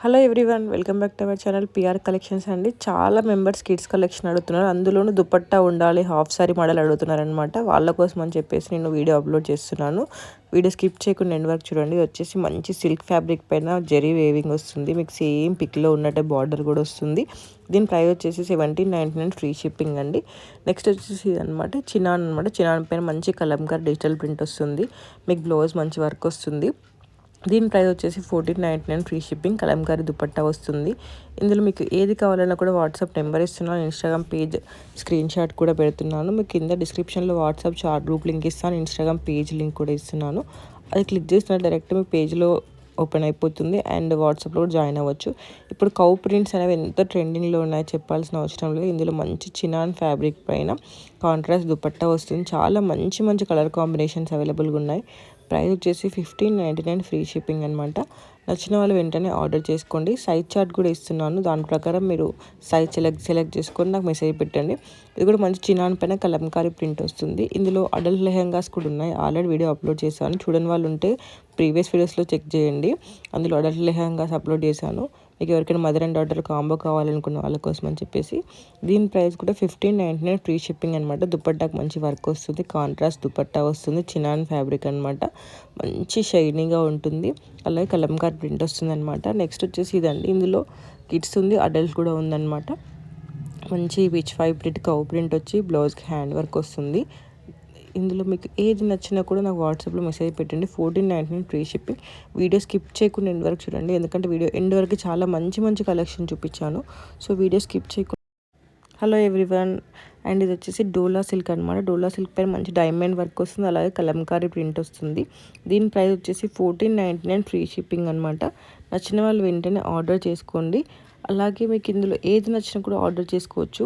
Hello everyone, welcome back to our channel PR collections అండి. చాలా members kids collection అడుగుతున్నారు, అందులోనూ దుపట్టా ఉండాలి హాఫ్ సారీ మోడల్ అడుగుతున్నారు అనమాట. వాళ్ళ కోసం అని చెప్పేసి నేను వీడియో అప్లోడ్ చేస్తున్నాను. వీడియో స్కిప్ చేయకుండా ఎండ్ వరకు చూడండి. వచ్చేసి మంచి సిల్క్ ఫ్యాబ్రిక్ పైన జెరీ వేవింగ్ వస్తుంది, మీకు సేమ్ పిక్లో ఉన్నట్టే బార్డర్ కూడా వస్తుంది. దీని ప్రైస్ వచ్చేసి 1799 ఫ్రీ షిప్పింగ్ అండి. నెక్స్ట్ వచ్చేసి అనమాట చినాన్ అనమాట. చినాన్ పైన మంచి కలంకార్ డిజిటల్ ప్రింట్ వస్తుంది, మీకు బ్లౌజ్ మంచి వర్క్ వస్తుంది. దీని ప్రైస్ వచ్చేసి 1499 ఫ్రీ షిప్పింగ్. కలంకారీ దుపట్టా వస్తుంది. ఇందులో మీకు ఏది కావాలన్నా కూడా వాట్సాప్ నెంబర్ ఇస్తున్నాను, ఇన్స్టాగ్రామ్ పేజ్ స్క్రీన్ షాట్ కూడా పెడుతున్నాను. మీకు కింద డిస్క్రిప్షన్లో వాట్సాప్ చాట్ గ్రూప్ లింక్ ఇస్తాను, ఇన్స్టాగ్రామ్ పేజ్ లింక్ కూడా ఇస్తున్నాను. అది క్లిక్ చేసిన డైరెక్ట్ మీ పేజ్లో ఓపెన్ అయిపోతుంది అండ్ వాట్సాప్లో కూడా జాయిన్ అవ్వచ్చు. ఇప్పుడు కౌ ప్రింట్స్ అనేవి ఎంత ట్రెండింగ్లో ఉన్నాయో చెప్పాల్సిన అవసరం లేదు. ఇందులో మంచి చినాన్ ఫ్యాబ్రిక్ పైన కాంట్రాస్ట్ దుపట్టా వస్తుంది. చాలా మంచి మంచి కలర్ కాంబినేషన్స్ అవైలబుల్గా ఉన్నాయి. ప్రైస్ వచ్చేసి 1599 ఫ్రీ షిప్పింగ్ అనమాట. నచ్చిన వాళ్ళు వెంటనే ఆర్డర్ చేసుకోండి. సైజ్ చార్ట్ కూడా ఇస్తున్నాను, దాని ప్రకారం మీరు సైజ్ సెలెక్ట్ చేసుకొని నాకు మెసేజ్ పెట్టండి. ఇది కూడా మంచి చినాన్ పైన కలంకారీ ప్రింట్ వస్తుంది. ఇందులో అడల్ట్ లెహెంగాస్ కూడా ఉన్నాయి, ఆల్రెడీ వీడియో అప్లోడ్ చేశాను. చూడని వాళ్ళు ఉంటే ప్రీవియస్ వీడియోస్లో చెక్ చేయండి, అందులో అడల్ట్ లెహెంగాస్ అప్లోడ్ చేశాను. మీకు ఎవరికైనా మదర్ అండ్ డాటర్ కాంబో కావాలనుకున్న వాళ్ళ కోసం అని చెప్పేసి. దీని ప్రైస్ కూడా 1599 ఫ్రీ షిప్పింగ్ అనమాట. దుపట్టాకు మంచి వర్క్ వస్తుంది, కాంట్రాస్ట్ దుపట్టా వస్తుంది, చినాన్ ఫ్యాబ్రిక్ అనమాట. మంచి షైనీగా ఉంటుంది, అలాగే కలంకార్ ప్రింట్ వస్తుంది అనమాట. నెక్స్ట్ వచ్చేసి ఇదండి, ఇందులో కిడ్స్ ఉంది, అడల్ట్ కూడా ఉందన్నమాట. మంచి విచ్ ప్రింట్ కౌ ప్రింట్ వచ్చి బ్లౌజ్కి హ్యాండ్ వర్క్ వస్తుంది. ఇందులో మీకు ఏది నచ్చినా కూడా నాకు వాట్సాప్లో మెసేజ్ పెట్టండి. 1499 ఫ్రీ షిప్పింగ్. వీడియో స్కిప్ చేయకుండా ఎండ్ వరకు చూడండి, ఎందుకంటే వీడియో ఎండ్ వరకు చాలా మంచి మంచి కలెక్షన్ చూపించాను. సో వీడియో స్కిప్ చేయకుండా. హలో ఎవ్రీవన్, అండ్ ఇది వచ్చేసి డోలా సిల్క్ అనమాట. డోలా సిల్క్ పైన మంచి డైమండ్ వర్క్ వస్తుంది, అలాగే కలంకారీ ప్రింట్ వస్తుంది. దీని ప్రైస్ వచ్చేసి 1499 ఫ్రీ షిప్పింగ్ అనమాట. నచ్చిన వాళ్ళు వెంటనే ఆర్డర్ చేసుకోండి. అలాగే మీకు ఇందులో ఏది నచ్చినా కూడా ఆర్డర్ చేసుకోవచ్చు.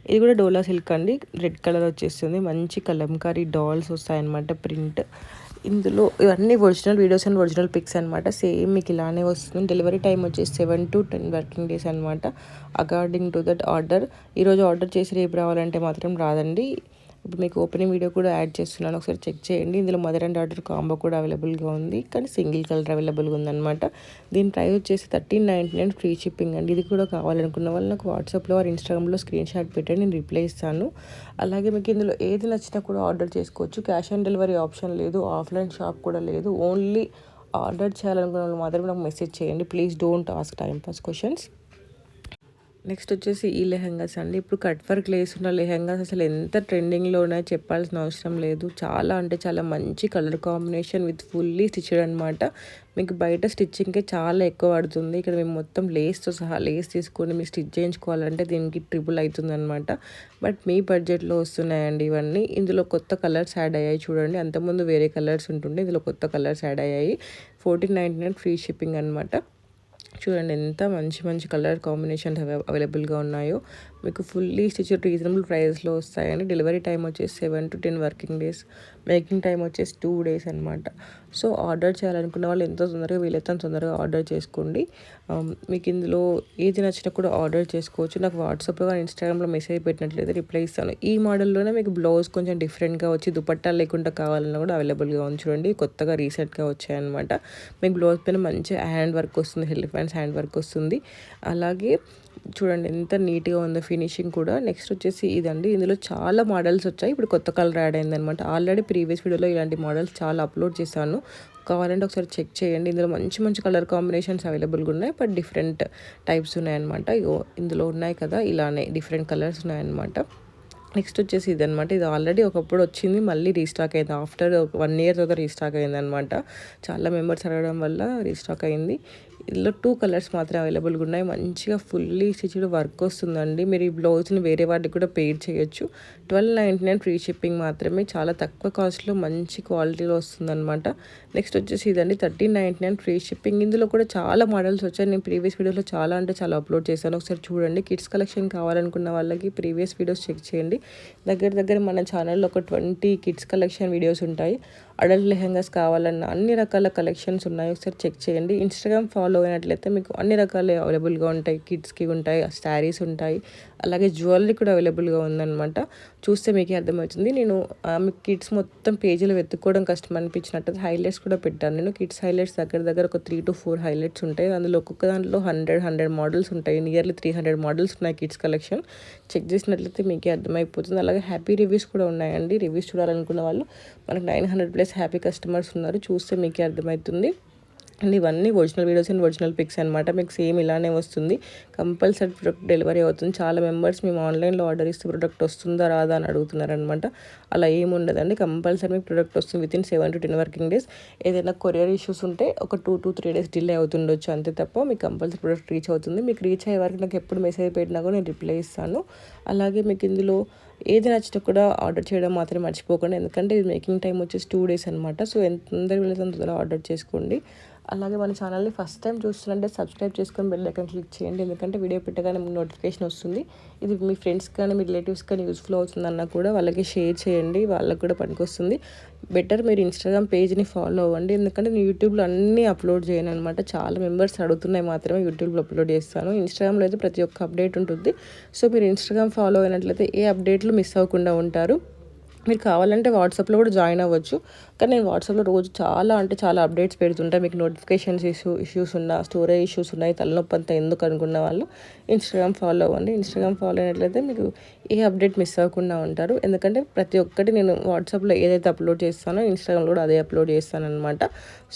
ఇది కూడా డోలా సిల్క్ అండి, రెడ్ కలర్ వచ్చేస్తుంది. మంచి కలంకారీ డాల్స్ వస్తాయన్నమాట ప్రింట్. ఇందులో ఇవన్నీ original videos and original pics అనమాట. సేమ్ మీకు ఇలానే వస్తుంది. డెలివరీ టైం వచ్చేసి 7 to 10 వర్కింగ్ డేస్ అనమాట, అకార్డింగ్ టు దట్ ఆర్డర్. ఈరోజు ఆర్డర్ చేసి రేపు రావాలంటే మాత్రం రాదండి. ఇప్పుడు మీకు ఓపెనింగ్ వీడియో కూడా యాడ్ చేస్తున్నాను, ఒకసారి చెక్ చేయండి. ఇందులో మదర్ అండ్ డాటర్ కాంబో కూడా అవైలబుల్గా ఉంది, కానీ సింగిల్ కలర్ అవైలబుల్గా ఉందన్నమాట. దీని ప్రైస్ వచ్చేసి 1399 ఫ్రీ షిప్పింగ్ అండి. ఇది కూడా కావాలనుకున్న వాళ్ళు నాకు వాట్సాప్లో ఆర్ ఇన్స్టాగ్రామ్లో స్క్రీన్ షాట్ పెట్టండి, నేను రిప్లై ఇస్తాను. అలాగే మీకు ఇందులో ఏది నచ్చినా కూడా ఆర్డర్ చేసుకోవచ్చు. క్యాష్ ఆన్ డెలివరీ ఆప్షన్ లేదు, ఆఫ్లైన్ షాప్ కూడా లేదు. ఓన్లీ ఆర్డర్ చేయాలనుకున్న వాళ్ళు మాత్రమే నాకు మెసేజ్ చేయండి. Please don't ask time pass questions. Next వచ్చేసి ఈ లెహెంగాస్ అండి. ఇప్పుడు కట్ వర్క్ లేస్ ఉన్న లెహెంగాస్ అసలు ఎంత ట్రెండింగ్లో ఉన్నాయో చెప్పాల్సిన అవసరం లేదు. చాలా అంటే చాలా మంచి colour combination with fully stitched అనమాట. మీకు బయట స్టిచ్చింగ్కే చాలా ఎక్కువ పడుతుంది, ఇక్కడ మేము మొత్తం లేస్తో సహా లేస్ తీసుకొని మీరు స్టిచ్ చేయించుకోవాలంటే దీనికి ట్రిపుల్ అవుతుంది అనమాట. బట్ మీ బడ్జెట్లో వస్తున్నాయండి ఇవన్నీ. ఇందులో కొత్త కలర్స్ యాడ్ అయ్యాయి చూడండి, అంతకుముందు వేరే కలర్స్ ఉంటుండే, ఇందులో కొత్త కలర్స్ యాడ్ అయ్యాయి. 1499 ఫ్రీ షిప్పింగ్ అనమాట. చూడండి ఎంత మంచి మంచి కలర్ కాంబినేషన్స్ అవైలబుల్గా ఉన్నాయో. మీకు ఫుల్లీ స్టిచ్డ్ రీజనబుల్ ప్రైస్లో వస్తాయండి. డెలివరీ టైం వచ్చేసి 7 to 10 working days, making time వచ్చేసి 2 days అనమాట. సో ఆర్డర్ చేయాలనుకున్న వాళ్ళు ఎంతో తొందరగా వీలైతే అంత తొందరగా ఆర్డర్ చేసుకోండి. మీకు ఇందులో ఏది నచ్చినా కూడా ఆర్డర్ చేసుకోవచ్చు. నాకు వాట్సాప్లో కానీ ఇన్స్టాగ్రామ్లో మెసేజ్ పెట్టినట్లయితే రిప్లై ఇస్తాను. ఈ మోడల్లోనే మీకు బ్లౌజ్ కొంచెం డిఫరెంట్గా వచ్చి దుపట్టా లేకుండా కావాలన్నా కూడా అవైలబుల్గా ఉంది చూడండి. కొత్తగా రీసెంట్గా వచ్చాయన్నమాట. మీకు బ్లౌజ్ పైన మంచి హ్యాండ్ వర్క్ వస్తుంది, ఎలిఫెంట్స్ హ్యాండ్ వర్క్ వస్తుంది. అలాగే చూడండి ఎంత నీట్గా ఉందో ఫినిషింగ్ కూడా. నెక్స్ట్ వచ్చేసి ఇదండి, ఇందులో చాలా మోడల్స్ వచ్చాయి, ఇప్పుడు కొత్త కలర్ యాడ్ అయిందనమాట. ఆల్రెడీ ప్రీవియస్ వీడియోలో ఇలాంటి మోడల్స్ చాలా అప్లోడ్ చేశాను, కావాలంటే ఒకసారి చెక్ చేయండి. ఇందులో మంచి మంచి కలర్ కాంబినేషన్స్ అవైలబుల్గా ఉన్నాయి, బట్ డిఫరెంట్ టైప్స్ ఉన్నాయన్నమాట. ఇందులో ఉన్నాయి కదా, ఇలానే డిఫరెంట్ కలర్స్ ఉన్నాయన్నమాట. నెక్స్ట్ వచ్చేసి ఇది అనమాట. ఇది ఆల్రెడీ ఒకప్పుడు వచ్చింది, మళ్ళీ రీస్టాక్ అయింది. ఆఫ్టర్ 1 year తర్వాత రీస్టాక్ అయింది అనమాట. చాలా మెంబర్స్ అడగడం వల్ల రీస్టాక్ అయింది. ఇందులో 2 కలర్స్ మాత్రమే అవైలబుల్గా ఉన్నాయి. మంచిగా ఫుల్లీ స్టిచ్డ్ వర్క్ వస్తుందండి. మీరు ఈ బ్లౌజ్ని వేరే వాటికి కూడా పేర్ చేయొచ్చు. 1299 ఫ్రీ షిప్పింగ్ మాత్రమే, చాలా తక్కువ కాస్ట్లో మంచి క్వాలిటీలో వస్తుందన్నమాట. నెక్స్ట్ వచ్చేసి ఇదండి, 1399 ఫ్రీ షిప్పింగ్. ఇందులో కూడా చాలా మోడల్స్ వచ్చాయి, నేను ప్రీవియస్ వీడియోలో చాలా అంటే చాలా అప్లోడ్ చేశాను, ఒకసారి చూడండి. కిడ్స్ కలెక్షన్ కావాలనుకున్న వాళ్ళకి ప్రీవియస్ వీడియోస్ చెక్ చేయండి. దగ్గర మన ఛానల్లో ఒక 20 కిడ్స్ కలెక్షన్ వీడియోస్ ఉంటాయి, అడల్ట్ లెహెంగాస్ కావాలన్నా అన్ని రకాల కలెక్షన్స్ ఉన్నాయి, ఒకసారి చెక్ చేయండి. ఇన్స్టాగ్రామ్ ఫాలో అయినట్లయితే మీకు అన్ని రకాలు అవైలబుల్గా ఉంటాయి. కిడ్స్కి ఉంటాయి, శారీస్ ఉంటాయి, అలాగే జ్యువెలరీ కూడా అవైలబుల్గా ఉందన్నమాట. చూస్తే మీకే అర్థమవుతుంది. నేను మీకు కిడ్స్ మొత్తం పేజీలో వెతుక్కోవడం కష్టం అనిపించినట్టు హైలైట్స్ కూడా పెట్టాను. నేను కిడ్స్ హైలైట్స్ దగ్గర ఒక 3 to 4 హైలైట్స్ ఉంటాయి. అందులో ఒక్కొక్క దాంట్లో 100 మోడల్స్ ఉంటాయి. నియర్లీ 300 మోడల్స్ ఉన్నాయి కిడ్స్ కలెక్షన్. చెక్ చేసినట్లయితే మీకే అర్థమైపోతుంది. అలాగే హ్యాపీ రివ్యూస్ కూడా ఉన్నాయండి. రివ్యూస్ చూడాలనుకున్న వాళ్ళు మనకు 900+ హ్యాపీ కస్టమర్స్ ఉన్నారు. చూస్తే మీకే అర్థమవుతుంది. అండ్ ఇవన్నీ original videos and original pics అనమాట. మీకు సేమ్ ఇలానే వస్తుంది. కంపల్సరీ ప్రొడక్ట్ డెలివరీ అవుతుంది. చాలా మెంబర్స్ మేము ఆన్లైన్లో ఆర్డర్ ఇస్తే ప్రొడక్ట్ వస్తుందా రాదా అని అడుగుతున్నారనమాట. అలా ఏమి ఉండదండి. కంపల్సరీ మీకు ప్రొడక్ట్ వస్తుంది వితిన్ 7 to 10 వర్కింగ్ డేస్. ఏదైనా కొరియర్ ఇష్యూస్ ఉంటే ఒక 2 to 3 days డిలే అవుతుండొచ్చు, అంతే తప్ప మీకు కంపల్సరీ ప్రొడక్ట్ రీచ్ అవుతుంది. మీకు రీచ్ అయ్యే వరకు నాకు ఎప్పుడు మెసేజ్ పెట్టినా కూడా నేను రిప్లై ఇస్తాను. అలాగే మీకు ఇందులో ఏది నచ్చినా కూడా ఆర్డర్ చేయడం మాత్రం మర్చిపోకండి. ఎందుకంటే ఇది మేకింగ్ టైం వచ్చేసి 2 days అనమాట. సో ఎంత తొందరగా వీళ్ళతో తొందరగా ఆర్డర్ చేసుకోండి. అలాగే మన ఛానల్ని ఫస్ట్ టైం చూస్తుంటే సబ్స్క్రైబ్ చేసుకొని బెల్ ఐకాన్ క్లిక్ చేయండి. ఎందుకంటే వీడియో పెట్టగానే మీకు నోటిఫికేషన్ వస్తుంది. ఇది మీ ఫ్రెండ్స్ కానీ మీ రిలేటివ్స్ కానీ యూస్ఫుల్ అవుతుందన్నా కూడా వాళ్ళకి షేర్ చేయండి, వాళ్ళకి కూడా పనికొస్తుంది. బెటర్ మీరు ఇన్స్టాగ్రామ్ పేజ్ని ఫాలో అవ్వండి. ఎందుకంటే నేను యూట్యూబ్లో అన్నీ అప్లోడ్ చేయను అనమాట. చాలా మెంబర్స్ అడుగుతున్నాయి మాత్రమే యూట్యూబ్లో అప్లోడ్ చేస్తాను. ఇన్స్టాగ్రామ్లో అయితే ప్రతి ఒక్క అప్డేట్ ఉంటుంది. సో మీరు ఇన్స్టాగ్రామ్ ఫాలో అయినట్లయితే ఏ అప్డేట్లు మిస్ అవ్వకుండా ఉంటారు. మీరు కావాలంటే వాట్సాప్లో కూడా జాయిన్ అవ్వచ్చు. కానీ నేను వాట్సాప్లో రోజు చాలా అప్డేట్స్ పెడుతుంటా. మీకు నోటిఫికేషన్స్ ఇష్యూస్ ఉన్నా, స్టోరేజ్ ఇష్యూస్ ఉన్నాయి, తలనొప్పి అంతా ఎందుకు అనుకున్న వాళ్ళు ఇన్స్టాగ్రామ్ ఫాలో అవ్వండి. ఇన్స్టాగ్రామ్ ఫాలో అయినట్లయితే మీకు ఏ అప్డేట్ మిస్ అవ్వకుండా ఉంటారు. ఎందుకంటే ప్రతి ఒక్కటి నేను వాట్సాప్లో ఏదైతే అప్లోడ్ చేస్తానో ఇన్స్టాగ్రామ్లో కూడా అదే అప్లోడ్ చేస్తాను అనమాట.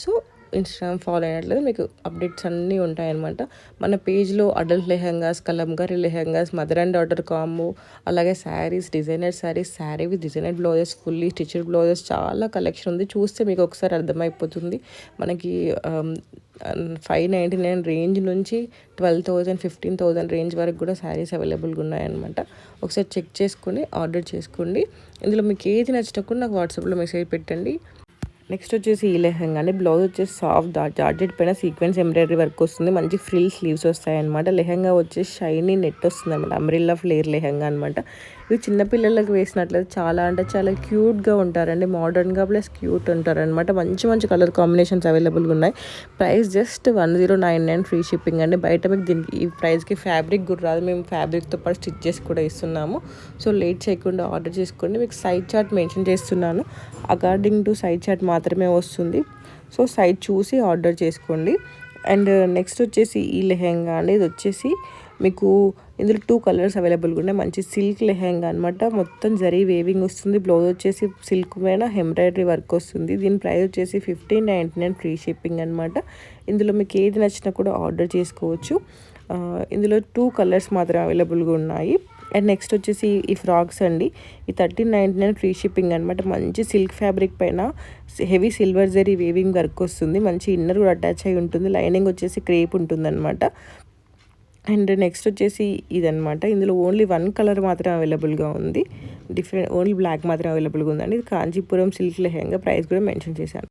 సో ఇన్స్టాగ్రామ్ ఫాలో అయినట్లయితే మీకు అప్డేట్స్ అన్నీ ఉంటాయన్నమాట. మన పేజ్లో adult lehengas, Kalamkari lehengas, mother and daughter combo, అలాగే saris, designer saris, sari with designer blouses, fully stitched blouses, చాలా కలెక్షన్ ఉంది. చూస్తే మీకు ఒకసారి అర్థమైపోతుంది. మనకి 599 రేంజ్ నుంచి 12,000, 15,000 రేంజ్ వరకు కూడా శారీస్ అవైలబుల్గా ఉన్నాయన్నమాట. ఒకసారి చెక్ చేసుకొని ఆర్డర్ చేసుకోండి. ఇందులో మీకు ఏది నచ్చినా కూడా నాకు వాట్సాప్లో మెసేజ్ పెట్టండి. నెక్స్ట్ వచ్చేసి ఈ లెహంగా అండి. బ్లౌజ్ వచ్చేసి సాఫ్ట్ జార్జెట్ పైన సీక్వెన్స్ ఎంబ్రాయిడరీ వర్క్ వస్తుంది. మంచి ఫ్రిల్ స్లీవ్స్ వస్తాయి అనమాట. లెహంగా వచ్చేసి షైనీ నెట్ వస్తుంది అనమాట. అంబ్రిల్లా ఫ్లేర్ లెహంగా అనమాట. ఇవి చిన్నపిల్లలకు వేసినట్లయితే చాలా క్యూట్గా ఉంటారండి. మోడర్న్గా ప్లస్ క్యూట్ ఉంటారనమాట. మంచి కలర్ కాంబినేషన్స్ అవైలబుల్గా ఉన్నాయి. ప్రైస్ జస్ట్ 1099 ఫ్రీ షిప్పింగ్ అండి. బయట మీకు దీనికి ఈ ప్రైస్కి ఫ్యాబ్రిక్ కూడా రాదు. మేము ఫ్యాబ్రిక్తో పాటు స్టిచ్ చేసి కూడా ఇస్తున్నాము. సో లేట్ చేయకుండా ఆర్డర్ చేసుకోండి. మీకు సైజ్ చార్ట్ మెన్షన్ చేస్తున్నాను. అకార్డింగ్ టు సైజ్ చార్ట్ మాత్రమే వస్తుంది. సో సైజ్ చూసి ఆర్డర్ చేసుకోండి. అండ్ నెక్స్ట్ వచ్చేసి ఈ లెహెంగా అండి. ఇది వచ్చేసి మీకు ఇందులో 2 కలర్స్ అవైలబుల్గా ఉన్నాయి. మంచి సిల్క్ లెహెంగా అనమాట. మొత్తం జరీ వేవింగ్ వస్తుంది. బ్లౌజ్ వచ్చేసి సిల్క్ పైన ఎంబ్రాయిడరీ వర్క్ వస్తుంది. దీని ప్రైస్ వచ్చేసి 1599 ఫ్రీ షిప్పింగ్ అనమాట. ఇందులో మీకు ఏది నచ్చినా కూడా ఆర్డర్ చేసుకోవచ్చు. ఇందులో 2 కలర్స్ మాత్రం అవైలబుల్గా ఉన్నాయి. అండ్ నెక్స్ట్ వచ్చేసి ఈ ఫ్రాక్స్ అండి. ఈ 1399 ఫ్రీ షిప్పింగ్ అనమాట. మంచి సిల్క్ ఫ్యాబ్రిక్ పైన heavy silver zari weaving work వస్తుంది. మంచి ఇన్నర్ కూడా అటాచ్ అయి ఉంటుంది. లైనింగ్ వచ్చేసి క్రేప్ ఉంటుంది అనమాట. అండ్ నెక్స్ట్ వచ్చేసి ఇదనమాట. ఇందులో ఓన్లీ 1 కలర్ మాత్రం అవైలబుల్గా ఉంది. ఓన్లీ బ్లాక్ మాత్రం అవైలబుల్గా ఉందండి. ఇది కాంచీపురం సిల్క్ లెహంగా. ప్రైస్ కూడా మెన్షన్ చేశాను.